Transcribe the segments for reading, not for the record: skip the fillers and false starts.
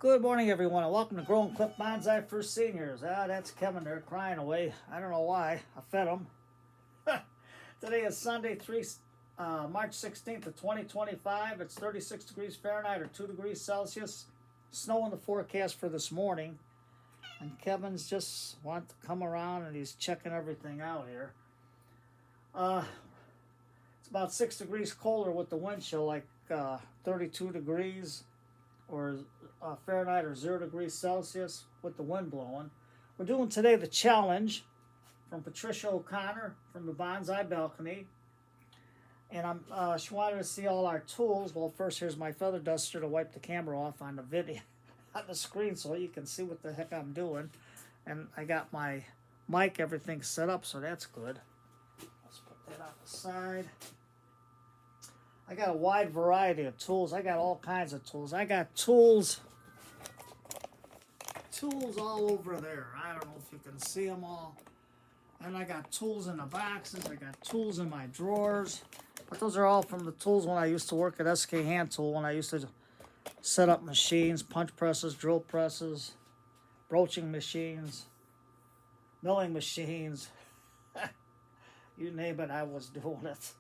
Good morning, everyone, and welcome to Growing Clip Bonsai for Seniors. That's Kevin there crying away. I don't know why. I fed him. Today is Sunday, March 16th of 2025. It's 36 degrees Fahrenheit or 2 degrees Celsius. Snow in the forecast for this morning. And Kevin's just wanting to come around and he's checking everything out here. It's about 6 degrees colder with the wind chill, like 32 degrees or Fahrenheit or 0 degrees Celsius with the wind blowing. We're doing today the challenge from Patricia O'Connor from the Bonsai Balacony. And she wanted to see all our tools. Well, first here's my feather duster to wipe the camera off on the video, on the screen, so you can see what the heck I'm doing. And I got my mic, everything set up, so that's good. Let's put that on the side. I got a wide variety of tools. I got all kinds of tools. I got tools all over there. I don't know if you can see them all. And I got tools in the boxes. I got tools in my drawers. But those are all from the tools when I used to work at SK Hand Tool, when I used to set up machines, punch presses, drill presses, broaching machines, milling machines. You name it, I was doing it.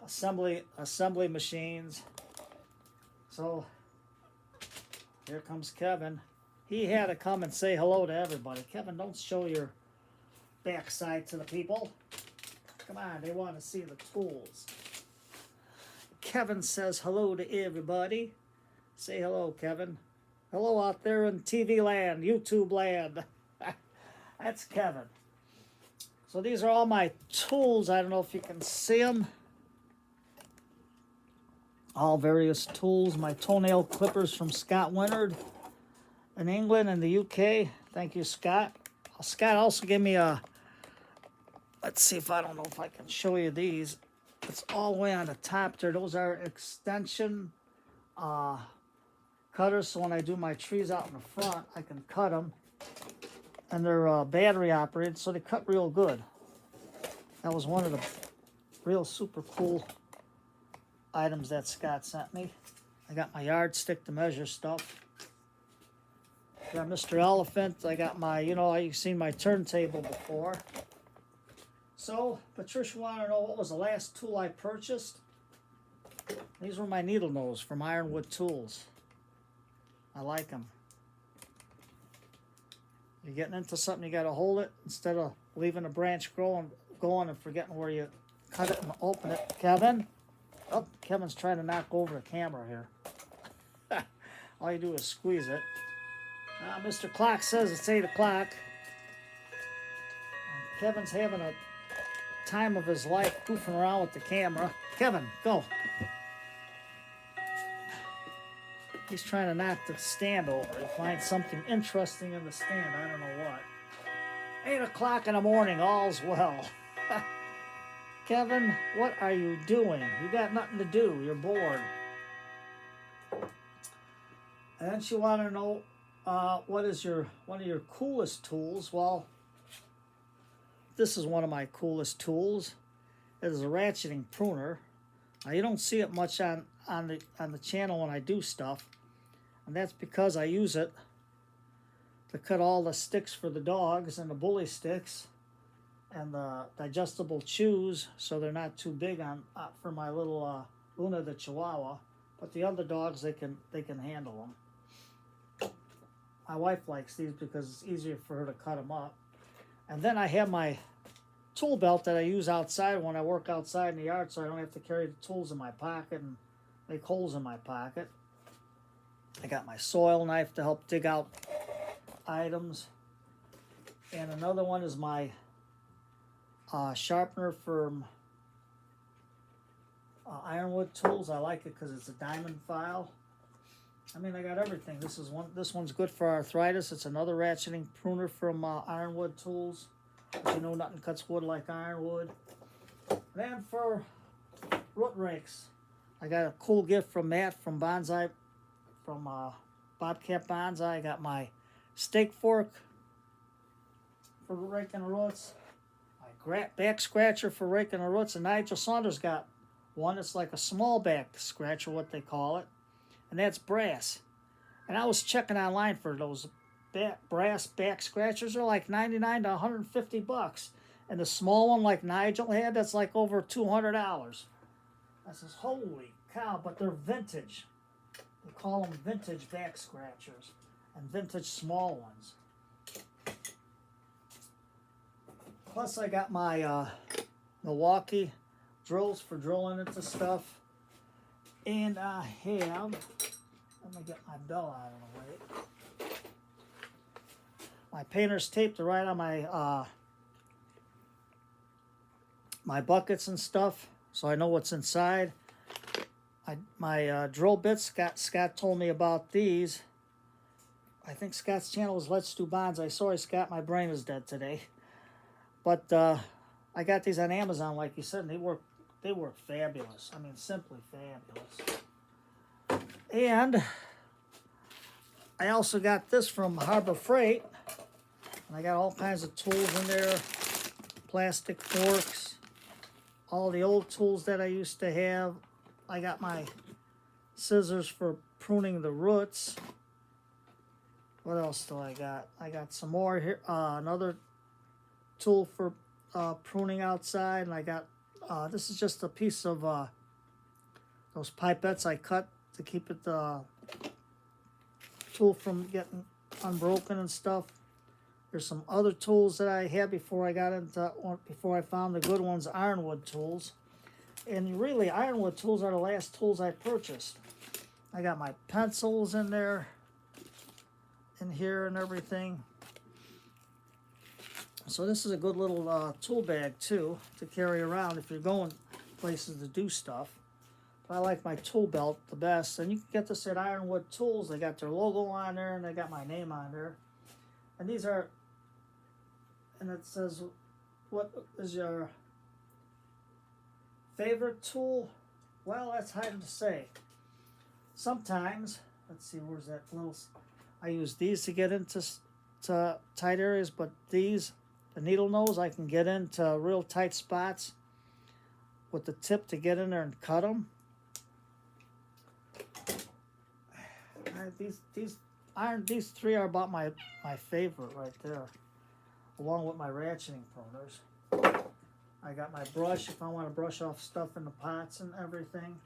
Assembly machines. So here comes Kevin. He had to come and say hello to everybody. Kevin, don't show your backside to the people. Come on, they want to see the tools. Kevin says hello to everybody. Say hello, Kevin. Hello out there in TV land, YouTube land. That's Kevin. So these are all my tools. I don't know if you can see them. All various tools. My toenail clippers from Scott Winard in England and the UK. Thank you, Scott. Scott also gave me a, let's see if I don't know if I can show you these. It's all the way on the top there. Those are extension cutters, so when I do my trees out in the front, I can cut them. And they're battery operated, so they cut real good. That was one of the real super cool items that Scott sent me. I got my yardstick to measure stuff. Got Mr. Elephant. I got my, you've seen my turntable before. So, Patricia wanted to know what was the last tool I purchased. These were my needle nose from Ironwood Tools. I like them. You're getting into something, you got to hold it instead of leaving a branch going and forgetting where you cut it and open it. Kevin? Oh, Kevin's trying to knock over the camera here. All you do is squeeze it. Mr. Clock says it's 8 o'clock. Kevin's having a time of his life goofing around with the camera. Kevin, go. He's trying to knock the stand over. He'll find something interesting in the stand. I don't know what. 8 o'clock in the morning, all's well. Kevin, what are you doing? You got nothing to do. You're bored. And then she wanted to know what is one of your coolest tools. Well, this is one of my coolest tools. It is a ratcheting pruner. Now, you don't see it much on the channel when I do stuff. And that's because I use it to cut all the sticks for the dogs and the bully sticks and the digestible chews, so they're not too big on for my little Luna the Chihuahua. But the other dogs, they can handle them. My wife likes these because it's easier for her to cut them up. And then I have my tool belt that I use outside when I work outside in the yard, so I don't have to carry the tools in my pocket and make holes in my pocket. I got my soil knife to help dig out items. And another one is my sharpener from Ironwood Tools. I like it because it's a diamond file. I mean, I got everything. This one's good for arthritis. It's another ratcheting pruner from Ironwood Tools. But nothing cuts wood like ironwood. Then for root rakes, I got a cool gift from Matt from Bonsai, from Bobcat Bonsai. I got my steak fork for raking the roots, my back scratcher for raking the roots, and Nigel Saunders got one that's like a small back scratcher, what they call it, and that's brass. And I was checking online for those brass back scratchers. They're like 99 to 150 bucks. And the small one like Nigel had, that's like over $200. I says, holy cow, but they're vintage. They call them vintage back scratchers and vintage small ones. Plus I got my Milwaukee drills for drilling into stuff. And I have, let me get my bell out of the way. My painter's tape to write on my my buckets and stuff, so I know what's inside. My drill bits, Scott told me about these. I think Scott's channel was Let's Do Bonsai. Sorry, Scott, my brain is dead today. But I got these on Amazon, like you said, and they work fabulous. I mean, simply fabulous. And I also got this from Harbor Freight. And I got all kinds of tools in there. Plastic forks. All the old tools that I used to have. I got my scissors for pruning the roots. What else do I got? I got some more here. Another tool for pruning outside. And I got, this is just a piece of those pipettes I cut to keep it tool from getting unbroken and stuff. There's some other tools that I had before I got into, before I found the good ones, ironwood tools. And really, ironwood tools are the last tools I purchased. I got my pencils in there, in here and everything. So this is a good little tool bag too, to carry around if you're going places to do stuff. But I like my tool belt the best. And you can get this at Ironwood Tools. They got their logo on there and they got my name on there. And these are, and it says, what is your favorite tool? Well, that's hard to say. Sometimes, let's see, where's that little, I use these to get into tight areas, but these, the needle nose, I can get into real tight spots with the tip to get in there and cut them. These three are about my favorite right there, along with my ratcheting pruners. I got my brush if I want to brush off stuff in the pots and everything.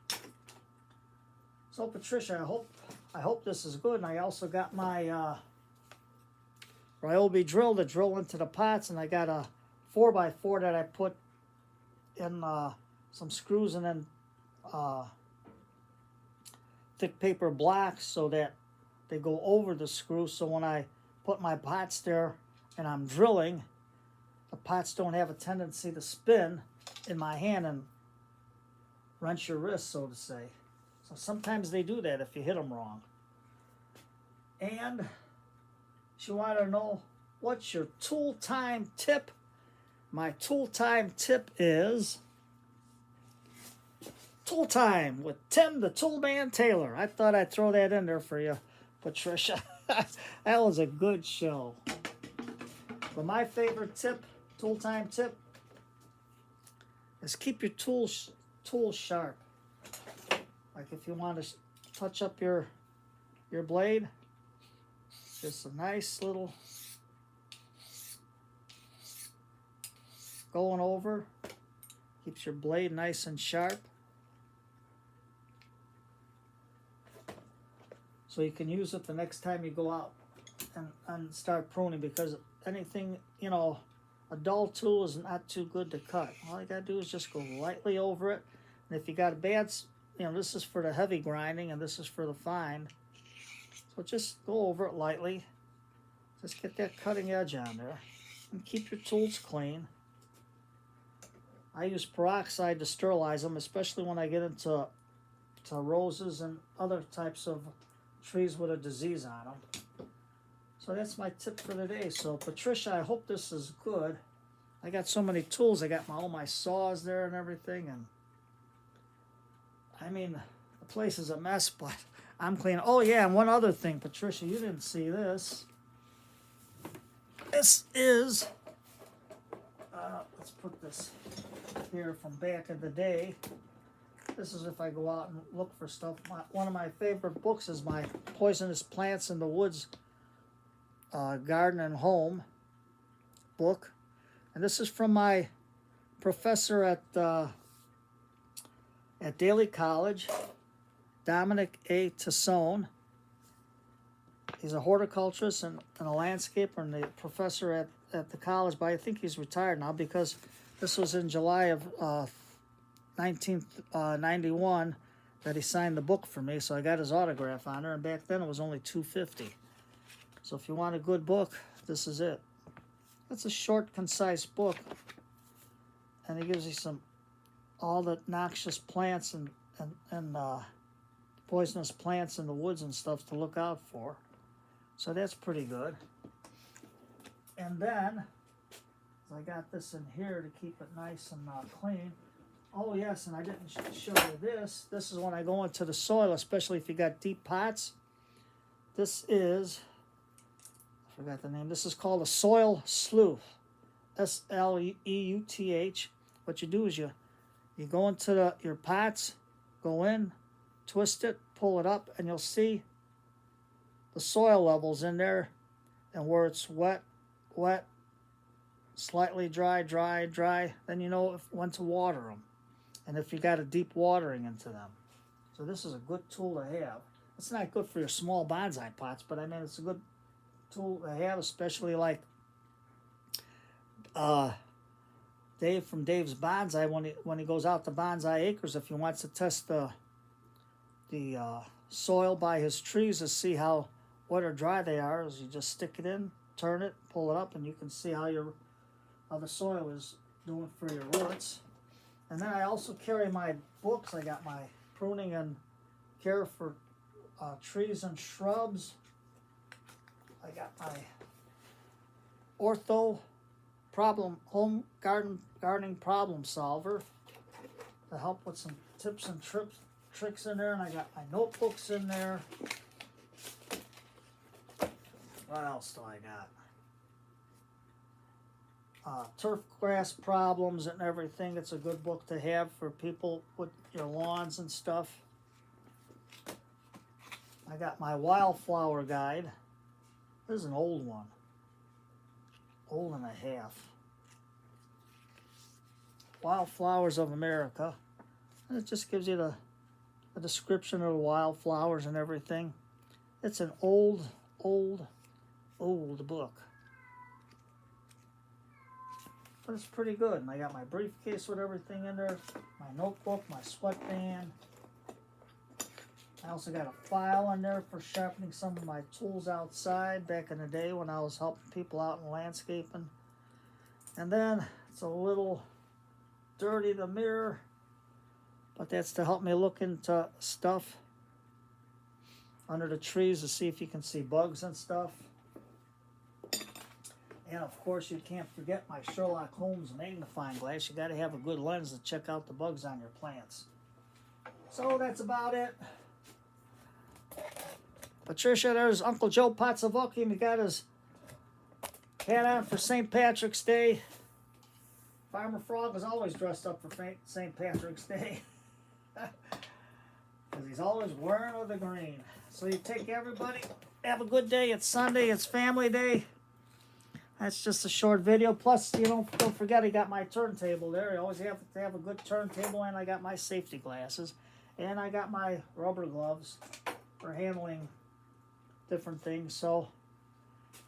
So Patricia, I hope this is good. And I also got my Ryobi drill to drill into the pots, and I got a 4x4 that I put in some screws and then thick paper blocks so that they go over the screw. So when I put my pots there and I'm drilling, the pots don't have a tendency to spin in my hand and wrench your wrist, so to say. So sometimes they do that if you hit them wrong. And she wanted to know, what's your tool time tip? My tool time tip is Tool Time with Tim the Toolman Taylor. I thought I'd throw that in there for you, Patricia. That was a good show. But my favorite tip, tool time tip, is keep your tools sharp. Like if you want to touch up your blade, just a nice little going over, keeps your blade nice and sharp. So you can use it the next time you go out and start pruning, because anything, you know, a dull tool is not too good to cut. All you gotta do is just go lightly over it. And if you got a bad, you know, this is for the heavy grinding and this is for the fine. So just go over it lightly. Just get that cutting edge on there. And keep your tools clean. I use peroxide to sterilize them, especially when I get into roses and other types of trees with a disease on them. So that's my tip for today. So Patricia, I hope this is good. I got so many tools. I got all my saws there and everything, and I mean, the place is a mess, but I'm clean. Oh yeah, and one other thing, Patricia, you didn't see this. This is, let's put this here from back in the day. This is if I go out and look for stuff. One of my favorite books is my Poisonous Plants in the Woods Garden and Home book. And this is from my professor at Daly College, Dominic A. Tassone. He's a horticulturist and a landscaper and the professor at the college, but I think he's retired now because this was in July of 1991 that he signed the book for me, so I got his autograph on her, and back then it was only $2.50. So if you want a good book, this is it. It's a short, concise book, and he gives you all the noxious plants and poisonous plants in the woods and stuff to look out for. So that's pretty good. And then, I got this in here to keep it nice and clean. Oh yes, and I didn't show you this. This is when I go into the soil, especially if you got deep pots. This is, I forgot the name. This is called a soil sleuth. S-L-E-U-T-H. What you do is you go into your pots, go in, twist it, pull it up, and you'll see the soil levels in there, and where it's wet, slightly dry, then you know when to water them, and if you got a deep watering into them. So this is a good tool to have. It's not good for your small bonsai pots, but I mean it's a good tool to have, especially like Dave from Dave's Bonsai when he goes out to Bonsai Acres, if he wants to test the soil by his trees to see how wet or dry they are, is you just stick it in, turn it, pull it up, and you can see how the soil is doing for your roots. And then I also carry my books. I got my pruning and care for trees and shrubs. I got my ortho home gardening problem solver to help with some tips and tricks in there. And I got my notebooks in there. What else do I got? Turf grass problems and everything. It's a good book to have for people with your lawns and stuff. I got my wildflower guide. This is an old one. Old and a half. Wildflowers of America. And it just gives you a description of the wildflowers and everything. It's an old book. But it's pretty good. And I got my briefcase with everything in there, my notebook, my sweatband. I also got a file in there for sharpening some of my tools outside back in the day when I was helping people out in landscaping. And then it's a little dirty, the mirror, but that's to help me look into stuff under the trees to see if you can see bugs and stuff. And of course, you can't forget my Sherlock Holmes magnifying glass. You got to have a good lens to check out the bugs on your plants. So that's about it. Patricia, there's Uncle Joe Potsavoki. He got his hat on for St. Patrick's Day. Farmer Frog is always dressed up for St. Patrick's Day. Because he's always wearing the green. So you take everybody. Have a good day. It's Sunday. It's family day. That's just a short video. Plus, you don't forget I got my turntable there. You always have to have a good turntable, and I got my safety glasses. And I got my rubber gloves for handling different things. So,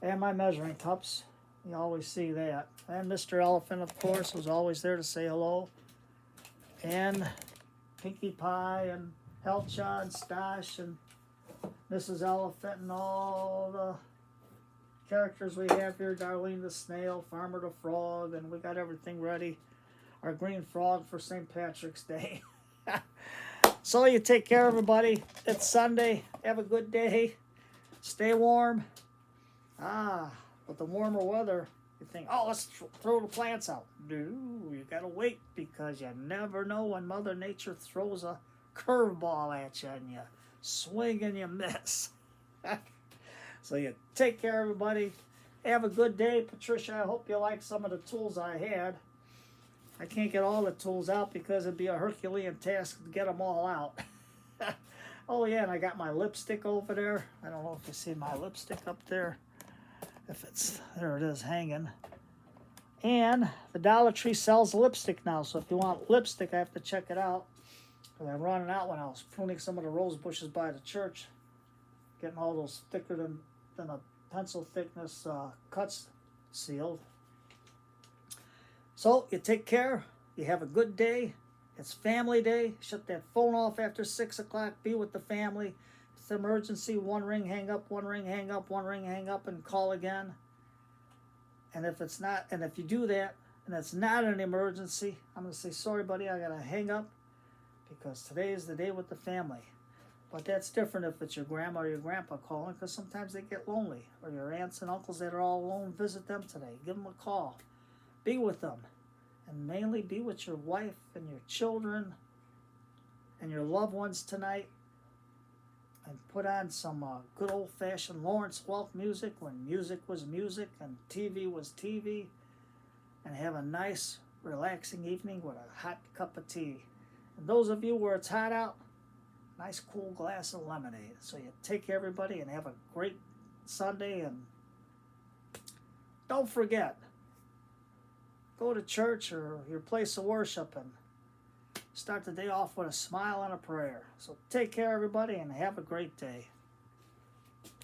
and my measuring cups. You always see that. And Mr. Elephant, of course, was always there to say hello. And Pinkie Pie and Helcha and Stash and Mrs. Elephant and all the characters we have here. Darlene the Snail, Farmer the Frog, and we got everything ready. Our green frog for St. Patrick's Day. So you take care, everybody. It's Sunday. Have a good day. Stay warm. With the warmer weather, you think, oh, let's throw the plants out. No, you got to wait because you never know when Mother Nature throws a curveball at you and you swing and you miss. So you take care, everybody. Have a good day. Patricia, I hope you like some of the tools I had. I can't get all the tools out because it'd be a Herculean task to get them all out. Oh yeah, and I got my lipstick over there. I don't know if you see my lipstick up there. If it's, there it is hanging. And the Dollar Tree sells lipstick now, so if you want lipstick, I have to check it out. Because I'm running out when I was pruning some of the rose bushes by the church. Getting all those thicker than a pencil thickness cuts sealed. So you take care, you have a good day. It's family day. Shut that phone off after 6 o'clock. Be with the family. If it's an emergency, one ring, hang up, one ring, hang up, one ring, hang up, and call again. And if it's not, and if you do that, and it's not an emergency, I'm going to say, sorry, buddy, I got to hang up because today is the day with the family. But that's different if it's your grandma or your grandpa calling, because sometimes they get lonely. Or your aunts and uncles that are all alone, visit them today. Give them a call. Be with them. And mainly be with your wife and your children and your loved ones tonight. And put on some good old-fashioned Lawrence Welk music when music was music and TV was TV. And have a nice, relaxing evening with a hot cup of tea. And those of you where it's hot out, nice cool glass of lemonade. So you take care, everybody, and have a great Sunday. And don't forget, go to church or your place of worship and start the day off with a smile and a prayer. So take care, everybody, and have a great day.